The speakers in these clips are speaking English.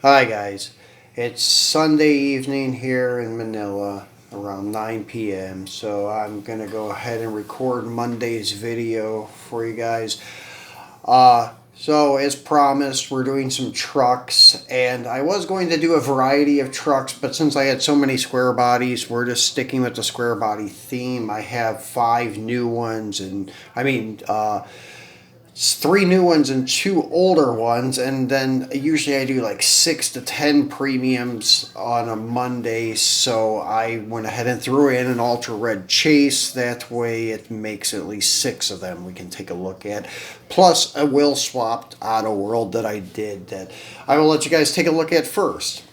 Hi guys, it's Sunday evening here in Manila around 9 p.m. So I'm gonna go ahead and record Monday's video for you guys. So as promised, we're doing some trucks, and I was going to do a variety of trucks, but since I had so many square bodies, we're just sticking with the square body theme. I have five new ones, and three new ones and two older ones, and then usually I do like 6 to 10 premiums on a Monday. So I went ahead and threw in an ultra red chase. That way it makes at least six of them we can take a look at, plus a wheel swapped Autoworld that I did that I will let you guys take a look at first.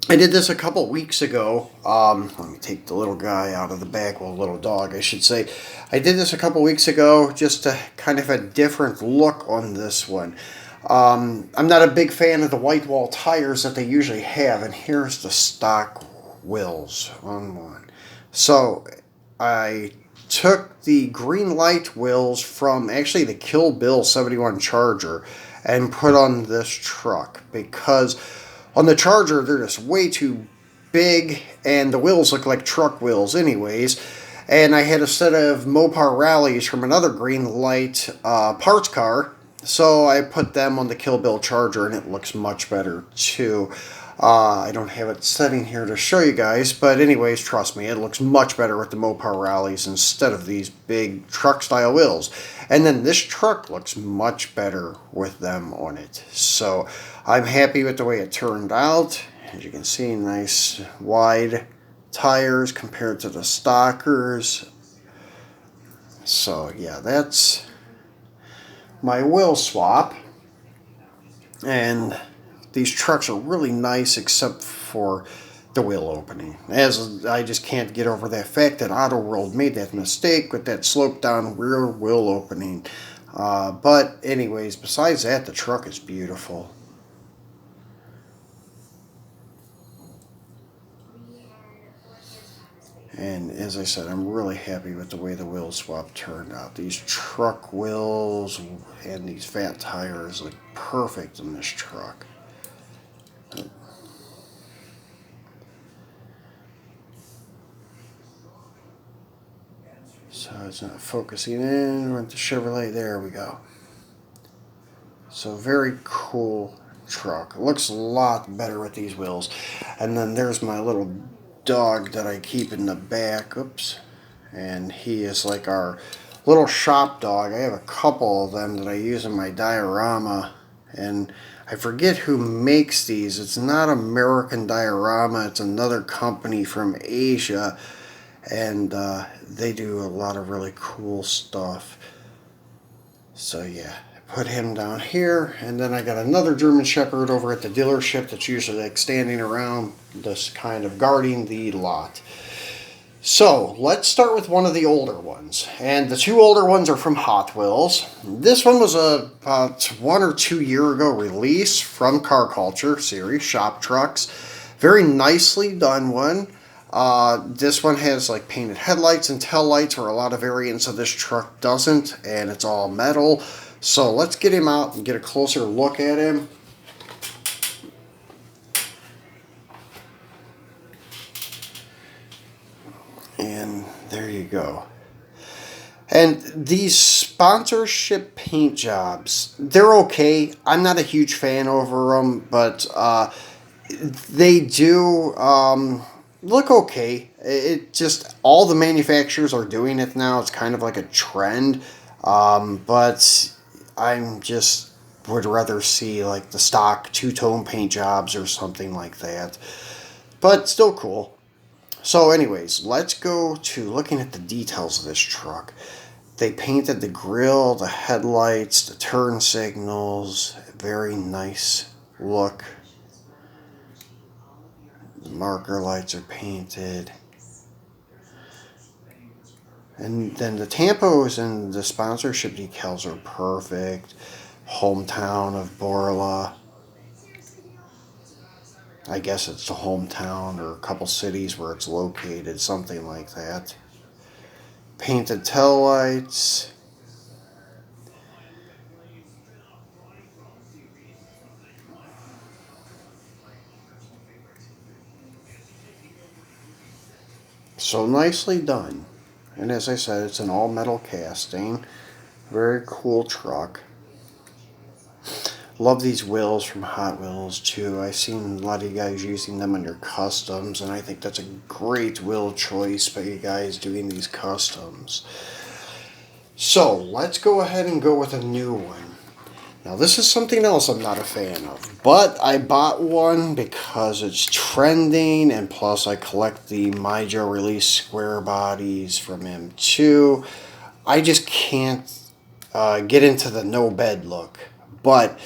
I did this a couple weeks ago. Let me take the little guy out of the back, well, little dog, I should say. I did this a couple weeks ago, just to kind of a different look on this one. I'm not a big fan of the white wall tires that they usually have, and here's the stock wheels on one. So I took the green light wheels from actually the Kill Bill 71 Charger and put on this truck because on the Charger they're just way too big and the wheels look like truck wheels anyways. And I had a set of Mopar rallies from another green light parts car, so I put them on the Kill Bill Charger and it looks much better too. I don't have it setting here to show you guys, but anyways, trust me, it looks much better with the Mopar rallies instead of these big truck style wheels. And then this truck looks much better with them on it. So I'm happy with the way it turned out. As you can see, nice wide tires compared to the stockers. So yeah, that's my wheel swap. And these trucks are really nice except for the wheel opening. As I just can't get over that fact that Autoworld made that mistake with that slope down rear wheel opening. But anyways, besides that, the truck is beautiful. And as I said, I'm really happy with the way the wheel swap turned out. These truck wheels and these fat tires look perfect in this truck. So it's not focusing in. Went to Chevrolet. There we go. So very cool truck. It looks a lot better with these wheels. And then there's my little dog that I keep in the back. Oops. And he is like our little shop dog. I have a couple of them that I use in my diorama. And I forget who makes these. It's not American Diorama. It's another company from Asia. And they do a lot of really cool stuff. So yeah, I put him down here, and then I got another German Shepherd over at the dealership that's usually like standing around, just kind of guarding the lot. So let's start with one of the older ones, and the two older ones are from Hot Wheels. This one was a about 1 or 2 year ago release from Car Culture series shop trucks. Very nicely done one. This one has like painted headlights and tail lights, where a lot of variants of this truck doesn't, and it's all metal. So let's get him out and get a closer look at him. And there you go. And these sponsorship paint jobs, they're okay. I'm not a huge fan over them, but they do look okay. It just, all the manufacturers are doing it now. It's kind of like a trend. But I'm just would rather see like the stock two-tone paint jobs or something like that. But still cool. So anyways, let's go to looking at the details of this truck. They painted the grille, the headlights, the turn signals. Very nice look. The marker lights are painted. And then the tampos and the sponsorship decals are perfect. Hometown of Borla. I guess it's the hometown or a couple cities where it's located, something like that. Painted tail lights. So nicely done. And as I said, it's an all metal casting. Very cool truck. Love these wheels from Hot Wheels too. I've seen a lot of you guys using them on your customs, and I think that's a great wheel choice by you guys doing these customs. So let's go ahead and go with a new one. Now this is something else I'm not a fan of, but I bought one because it's trending, and plus I collect the mijo release square bodies from M2. I just can't get into the no bed look, but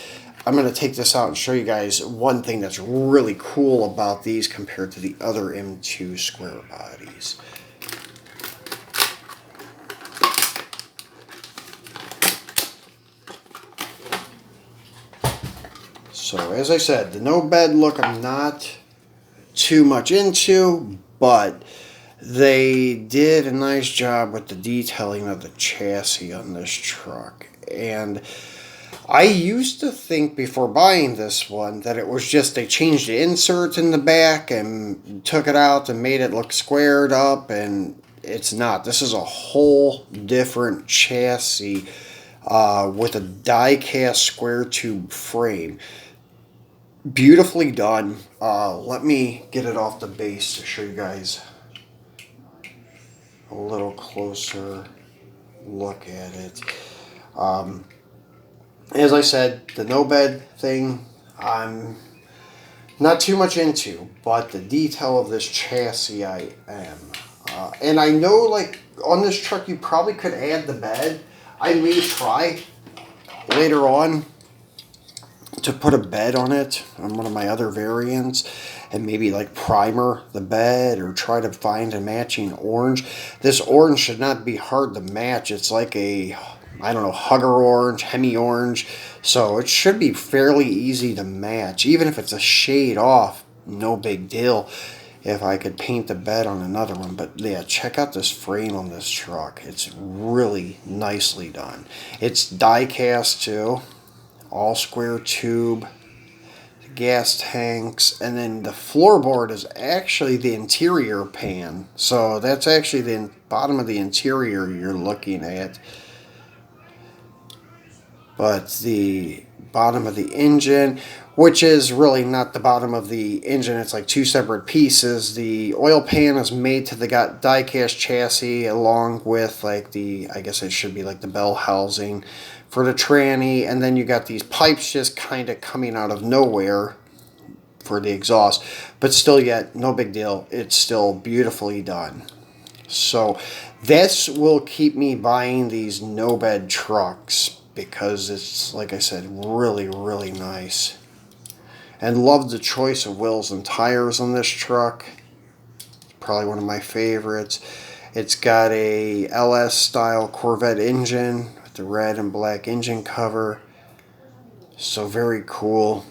I'm going to take this out and show you guys one thing that's really cool about these compared to the other M2 square bodies. So as I said, the no bed look I'm not too much into, but they did a nice job with the detailing of the chassis on this truck. And I used to think before buying this one that it was just they changed the insert in the back and took it out and made it look squared up, and it's not. This is a whole different chassis with a die-cast square tube frame. Beautifully done. Let me get it off the base to show you guys a little closer look at it. As I said, the no bed thing I'm not too much into, but the detail of this chassis I am. And I know, like, on this truck you probably could add the bed. I may try later on to put a bed on it on one of my other variants, and maybe like primer the bed or try to find a matching orange. This orange should not be hard to match. It's like a, I don't know, hugger orange, hemi orange, so it should be fairly easy to match. Even if it's a shade off, no big deal if I could paint the bed on another one. But yeah, check out this frame on this truck. It's really nicely done. It's die cast too, all square tube, gas tanks, and then the floorboard is actually the interior pan. So that's actually the bottom of the interior you're looking at. But the bottom of the engine, which is really not the bottom of the engine, it's like two separate pieces. The oil pan is made to the die-cast chassis along with like the, I guess it should be like the bell housing for the tranny, and then you got these pipes just kind of coming out of nowhere for the exhaust, but still yet no big deal. It's still beautifully done. So this will keep me buying these no bed trucks because it's, like I said, really, really nice. And love the choice of wheels and tires on this truck. Probably one of my favorites. It's got a LS style Corvette engine with the red and black engine cover. So very cool.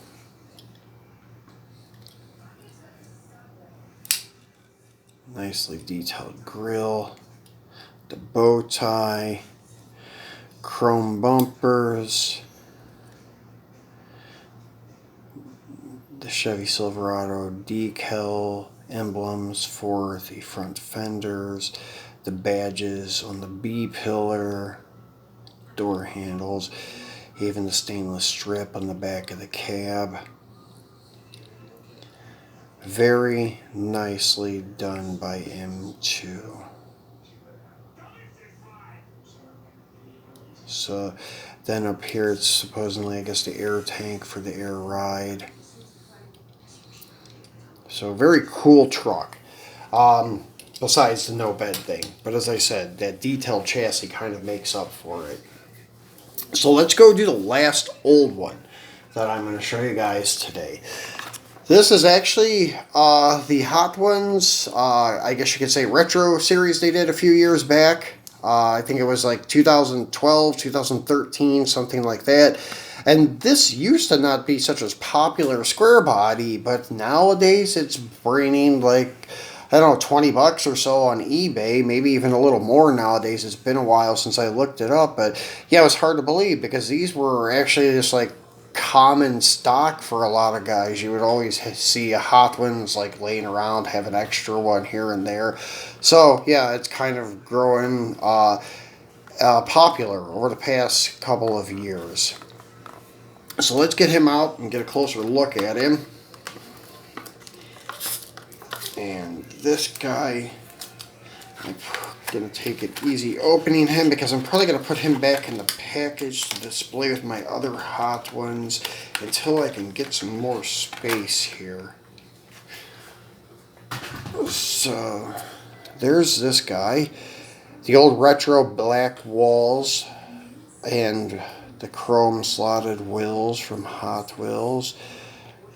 Nicely detailed grille, the bow tie, chrome bumpers, the Chevy Silverado decal emblems for the front fenders, the badges on the B pillar, door handles, even the stainless strip on the back of the cab. Very nicely done by M2. So then up here it's supposedly, I guess, the air tank for the air ride. So very cool truck. Besides the no bed thing. But as I said, that detailed chassis kind of makes up for it. So let's go do the last old one that I'm going to show you guys today. This is actually the Hot Ones, I guess you could say retro series they did a few years back. I think it was like 2012, 2013, something like that. And this used to not be such a popular square body, but nowadays it's bringing like, I don't know, 20 bucks or so on eBay, maybe even a little more nowadays. It's been a while since I looked it up, but yeah, it was hard to believe because these were actually just like common stock for a lot of guys. You would always see a Hot Ones like laying around, have an extra one here and there. So yeah, it's kind of growing popular over the past couple of years. So let's get him out and get a closer look at him. And this guy, I'm going to take it easy opening him because I'm probably going to put him back in the package to display with my other Hot Ones until I can get some more space here. So there's this guy. The old retro black walls and the chrome slotted wheels from Hot Wheels.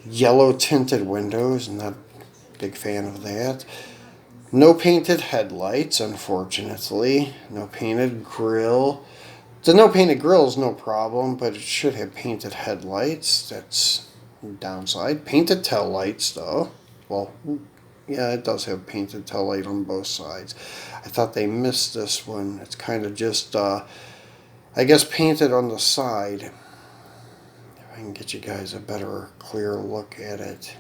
Yellow tinted windows, not a big fan of that. No painted headlights, unfortunately. No painted grill. The no painted grill is no problem, but it should have painted headlights. That's a downside. Painted tail lights, though. Well, yeah, it does have painted tail light on both sides. I thought they missed this one. It's kind of just, I guess, painted on the side. If I can get you guys a better, clear look at it.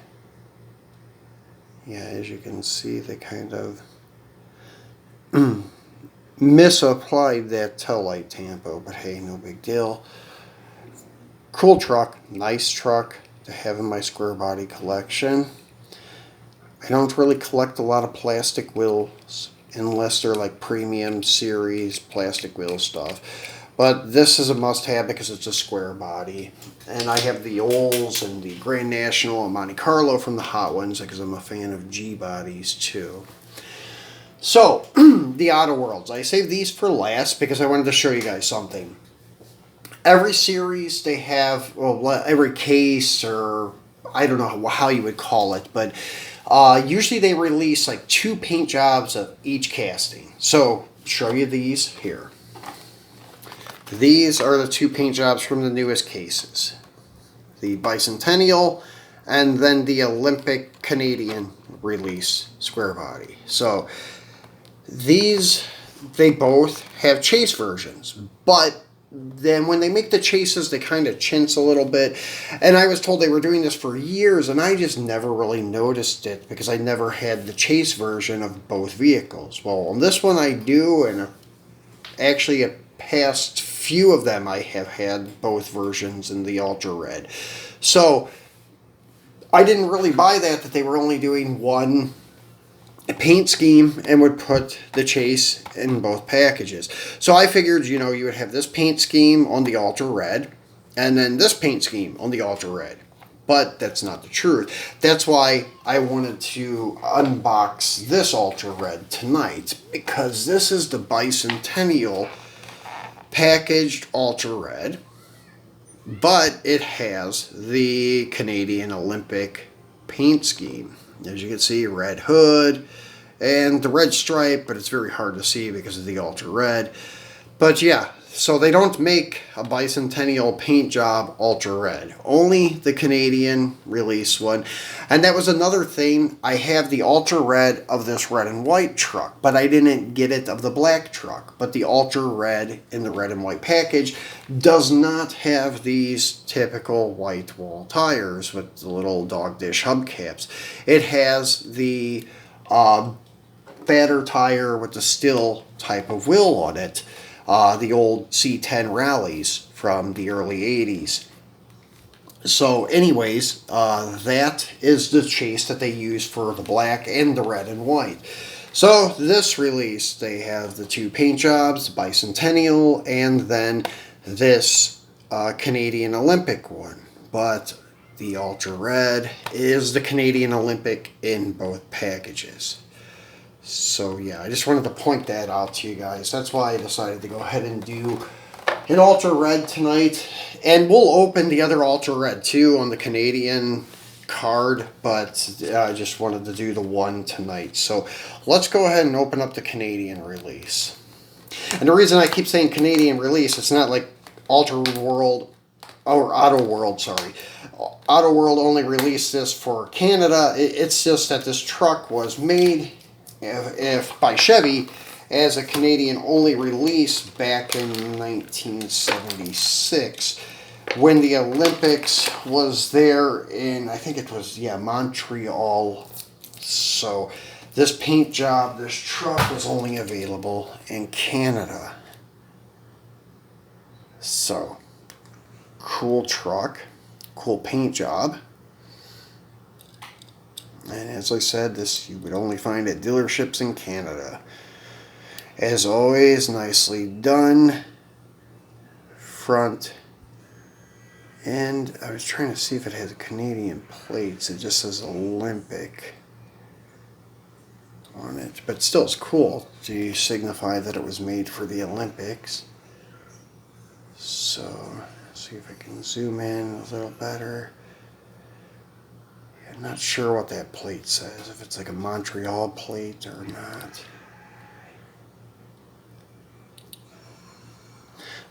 Yeah, as you can see, they kind of misapplied that tail light tampo, but hey, no big deal. Cool truck, nice truck to have in my square body collection. I don't really collect a lot of plastic wheels unless they're like premium series plastic wheel stuff. But this is a must-have because it's a square body. And I have the Olds and the Grand National and Monte Carlo from the Hot Ones because I'm a fan of G-bodies too. So, the Autoworlds. I saved these for last because I wanted to show you guys something. Every series they have, well, every case, or I don't know how you would call it, but usually they release like 2 paint jobs of each casting. So, show you these here. These are the 2 paint jobs from the newest cases. The Bicentennial and then the Olympic Canadian release square body. So these, they both have chase versions, but then when they make the chases, they kind of chintz a little bit. And I was told they were doing this for years, and I just never really noticed it because I never had the chase version of both vehicles. Well, on this one I do, and actually a past few of them I have had both versions in the Ultra Red. So I didn't really buy that they were only doing one paint scheme and would put the chase in both packages. So I figured, you know, you would have this paint scheme on the Ultra Red and then this paint scheme on the Ultra Red. But that's not the truth. That's why I wanted to unbox this Ultra Red tonight, because this is the Bicentennial packaged Ultra Red, but it has the Canadian Olympic paint scheme. As you can see, red hood and the red stripe, but it's very hard to see because of the Ultra Red. But yeah, so they don't make a Bicentennial paint job Ultra Red. Only the Canadian release one. And that was another thing. I have the Ultra Red of this red and white truck, but I didn't get it of the black truck. But the Ultra Red in the red and white package does not have these typical white wall tires with the little dog dish hubcaps. It has the fatter tire with the still type of wheel on it. The old C10 rallies from the early 80s. So anyways, that is the chase that they use for the black and the red and white. So this release, they have the 2 paint jobs, the Bicentennial, and then this Canadian Olympic one. But the Ultra Red is the Canadian Olympic in both packages. So yeah, I just wanted to point that out to you guys. That's why I decided to go ahead and do an Ultra Red tonight. And we'll open the other Ultra Red too on the Canadian card, but I just wanted to do the one tonight. So let's go ahead and open up the Canadian release. And the reason I keep saying Canadian release, it's not like Autoworld, or Autoworld, sorry. Autoworld only released this for Canada. It's just that this truck was made if by Chevy as a Canadian only release back in 1976, when the Olympics was there in, I think it was, yeah, Montreal. So this paint job, this truck was only available in Canada. So, cool truck, cool paint job. And as I said, this you would only find at dealerships in Canada. As always, nicely done. Front. And I was trying to see if it has Canadian plates. It just says Olympic on it. But still, it's cool to signify that it was made for the Olympics. So, see if I can zoom in a little better. I'm not sure what that plate says, if it's like a Montreal plate or not.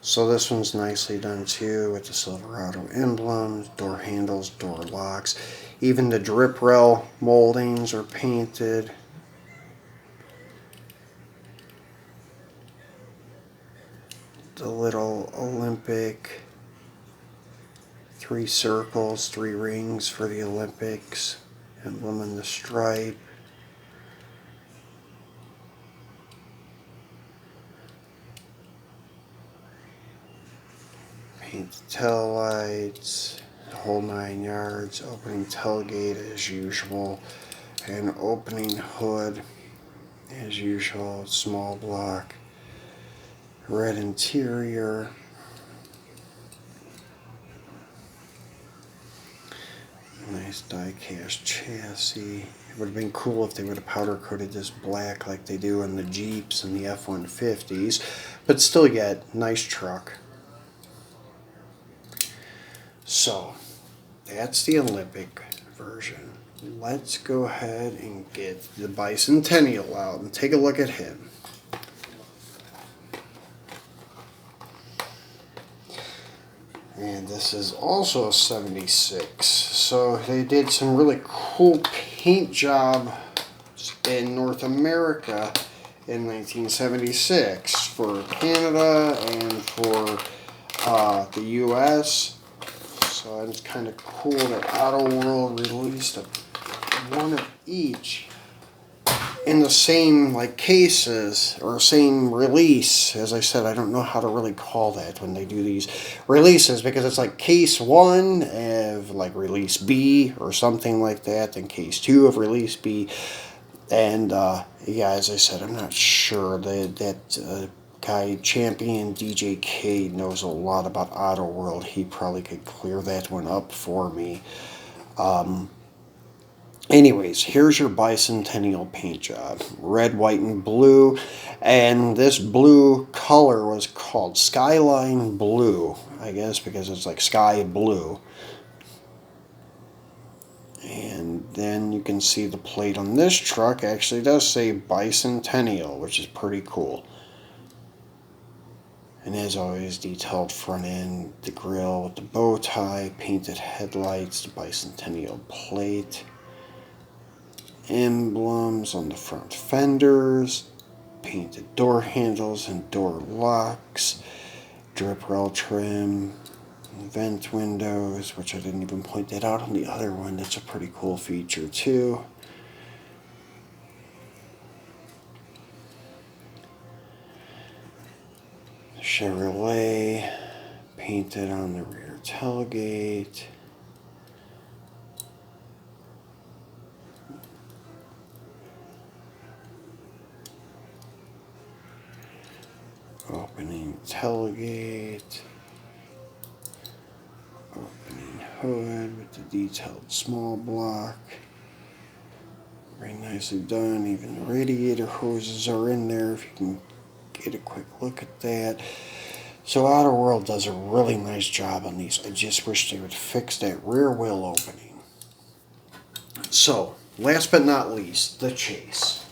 So this one's nicely done too, with the Silverado emblems, door handles, door locks. Even the drip rail moldings are painted. The little Olympic 3 circles, 3 rings for the Olympics, emblem in the stripe. Paint the tail lights, the whole 9 yards, opening tailgate as usual, and opening hood as usual, small block, red interior. Nice die-cast chassis. It would have been cool if they would have powder coated this black like they do in the Jeeps and the F-150s, but still yet, nice truck. So, that's the Olympic version. Let's go ahead and get the Bicentennial out and take a look at him. And this is also a 76. So they did some really cool paint job in North America in 1976 for Canada and for the US. So it's kind of cool that Autoworld released one of each in the same like cases or same release. As I said, I don't know how to really call that when they do these releases, because it's like case 1 of like release B or something like that, and case 2 of release B. And yeah, as I said, I'm not sure that guy Champion DJ K knows a lot about Autoworld. He probably could clear that one up for me. Anyways, here's your Bicentennial paint job. Red, white, and blue. And this blue color was called Skyline Blue, I guess, because it's like sky blue. And then you can see the plate on this truck actually does say Bicentennial, which is pretty cool. And as always, detailed front end, the grille with the bow tie, painted headlights, the Bicentennial plate. Emblems on the front fenders, painted door handles and door locks, drip rail trim, vent windows, which I didn't even point that out on the other one. That's a pretty cool feature too. Chevrolet painted on the rear tailgate. Opening tailgate, opening hood with the detailed small block. Very nicely done. Even the radiator hoses are in there if you can get a quick look at that. So Autoworld does a really nice job on these. I just wish they would fix that rear wheel opening. So, last but not least, the chase.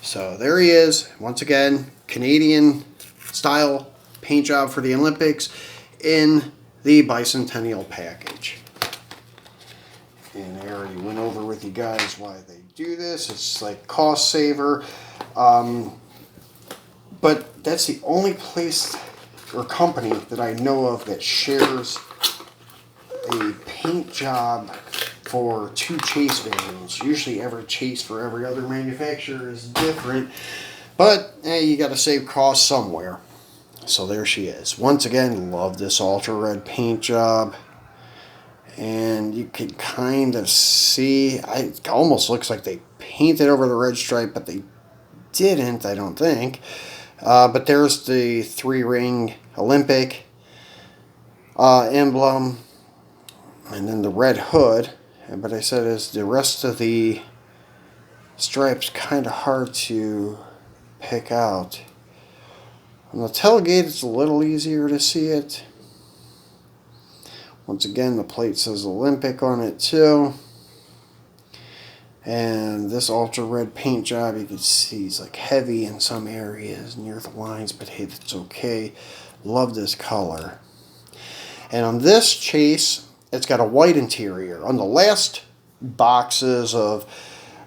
So there he is, once again, Canadian style paint job for the Olympics in the Bicentennial package. And I already went over with you guys why they do this. It's like cost saver. But that's the only place or company that I know of that shares a paint job for 2 chase variants. Usually every chase for every other manufacturer is different, but you got to save costs somewhere. So there she is. Once again, love this ultra red paint job. And you can kind of see, it almost looks like they painted over the red stripe, but they didn't, I don't think. But there's the 3-ring Olympic emblem, and then the red hood. But I said is the rest of the stripes kind of hard to pick out. On the tailgate, it's a little easier to see it. Once again, the plate says Olympic on it too. And this ultra red paint job, you can see is like heavy in some areas near the lines, but hey, that's okay. Love this color. And on this chase, it's got a white interior. On the last boxes of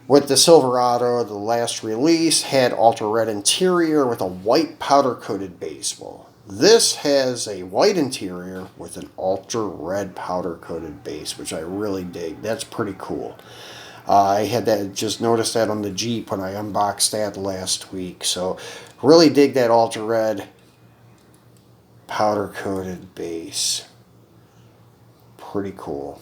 with the Silverado, the last release had ultra red interior with a white powder coated base. Well, this has a white interior with an ultra red powder coated base, which I really dig. That's pretty cool. I had that, just noticed that on the Jeep when I unboxed that last week. So really dig that ultra red powder coated base. Pretty cool.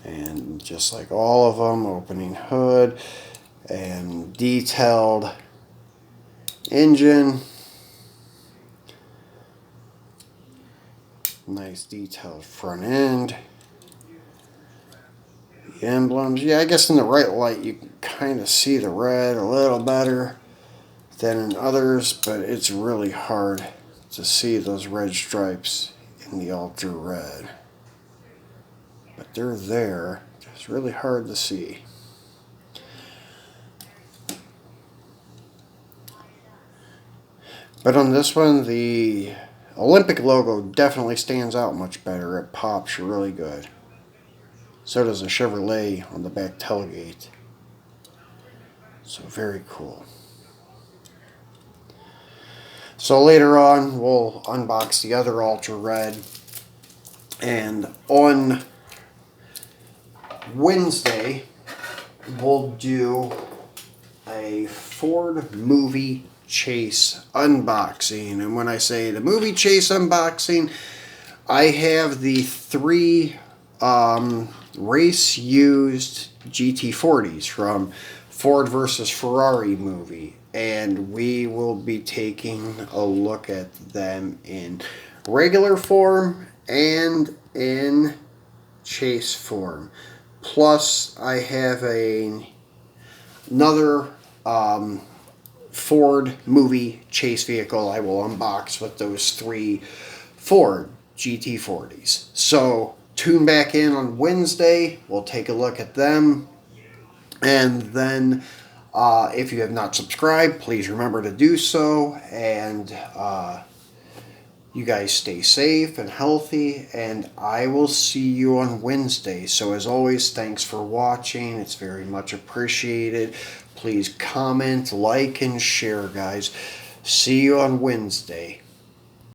And just like all of them, opening hood and detailed engine. Nice detailed front end. The emblems. Yeah, I guess in the right light you can kind of see the red a little better than in others, but it's really hard to see those red stripes in the ultra red. But they're there. It's really hard to see. But on this one, the Olympic logo definitely stands out much better. It pops really good. So does the Chevrolet on the back tailgate. So very cool. So later on, we'll unbox the other ultra red. And on Wednesday, we'll do a Ford movie chase unboxing. And when I say the movie chase unboxing, I have the 3 race used GT40s from Ford versus Ferrari movie, and we will be taking a look at them in regular form and in chase form. Plus I have another Ford movie chase vehicle I will unbox with those 3 Ford GT40s. So tune back in on Wednesday. We'll take a look at them. And then if you have not subscribed, please remember to do so. And you guys stay safe and healthy. And I will see you on Wednesday. So as always, thanks for watching. It's very much appreciated. Please comment, like, and share, guys. See you on Wednesday.